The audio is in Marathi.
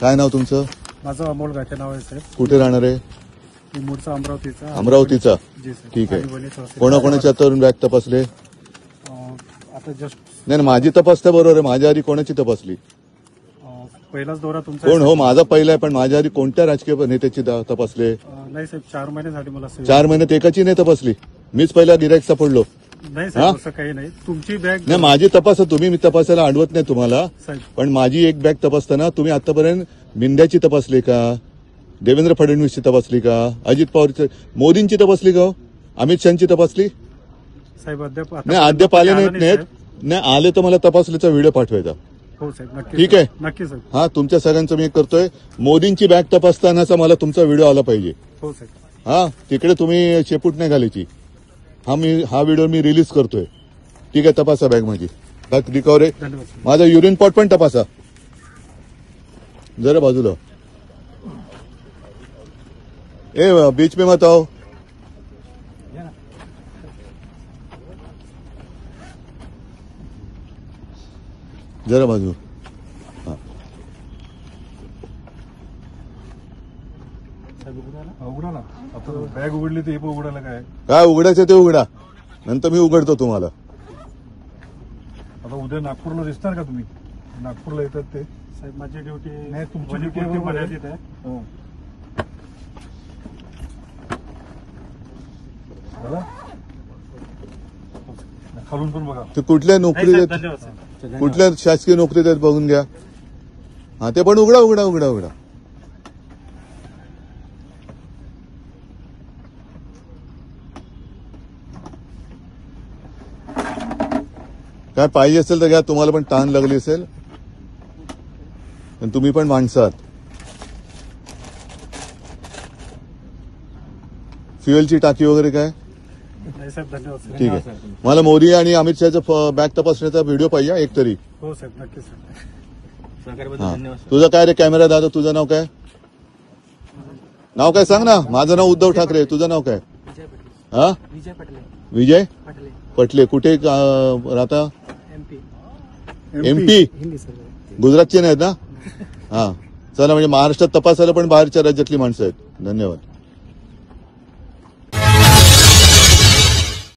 काय नाव तुमचं? माझं अमोल गाठे नाव आहे साहेब. कुठे राहणार आहे? मी मूळचा अमरावतीचा. अमरावतीचा. जी सर. ठीक आहे. आणि वणी तहसील. कोणाकोणाच्या हातावरून बॅग तपासले? आता जस्ट नाही, माझी तपासता बरोबर आहे. माझ्या आधी कोणाची तपासली? पहिलाच दौरा तुमचा कोण? हो, माझा पहिला आहे, पण माझ्या आधी कोणत्या राजकीय नेत्याची तपासले? नाही साहेब, 4 महिने झाले मला सेवा. 4 महिन्यात एकाची नाही तपासली. मीच पहिला गिराईक सापडलो. नाही साहेब, असं काही नाही. तुमची बॅग नाही, माझी तपासा तुम्ही. मी तपासायला अडवत नाही तुम्हाला, साहेब. पण माझी एक बॅग तपासताना तुम्ही आतापर्यंत मिंद्याची तपासली का? देवेंद्र फडणवीसची तपासली का? अजित पवारची, मोदींची तपासली का? हो, अमित शहाची तपासली? साहेब अद्याप नाही, अद्याप आले नाहीत. नाही आले तर मला तपासलीचा व्हिडिओ पाठवायचा. हो साहेब, नक्की. ठीक आहे. नक्की साहेब. हा, तुमच्या सगळ्यांचं मी करतोय. मोदींची बॅग तपासतानाचा मला तुमचा व्हिडिओ आला पाहिजे. हो साहेब. हा, तिकडे तुम्ही शेपूट नाही घालायची. हा व्हिडिओ मी रिलीज करतोय. ठीक आहे, तपासा बॅग माझी. बॅग रिकव्हर आहे. धन्यवाद साहेब. माझा युरिन पॉट पण तपासा जरा बाजूला. ए, बीच में मत आओ. जरा बाजू. हा, उघडा ना. आता बॅग उघडली तर हे पण उघडायला काय उघडायचं ते उघडा, नंतर मी उघडतो तुम्हाला. आता उद्या नागपूरला दिसणार का तुम्ही? नागपूरला येतात ते साहेब. माझी ड्युटी नाही, तुमची ड्युटी मर्यादित आहे. खालून पण बघा. ते कुठल्या नोकरी देत, धन्यवाद साहेब. कुठल्या शासकीय नोकरी देत बघून घ्या. हा, ते पण उघडा उघडा उघडा उघडा. काय पाहिजे असेल तर घ्या. तुम्हाला पण ताण लागली असेल, पण तुम्ही पण माणसं आहात. फ्युएलची टाकी वगैरे काय? नाही साहेब, धन्यवाद साहेब. ठीक आहे. मला मोदी आणि अमित शहाचा बॅग तपासण्याचा व्हिडिओ पाहिजे एक तरी. हो साहेब, नक्की साहेब. हा. तुझं काय रे कॅमेरा दादा? तुझं नाव काय? नाव काय सांग ना. माझं नाव उद्धव ठाकरे. तुझं नाव काय? हा, विजय पटले. विजय पटले. पटले. कुठे राहता? MP. MP. हिंदी सर. गुजरातचे नाहीत ना? हा, चला. म्हणजे महाराष्ट्रात तपासायला पण बाहेरच्या राज्यातली माणसं आहेत. धन्यवाद.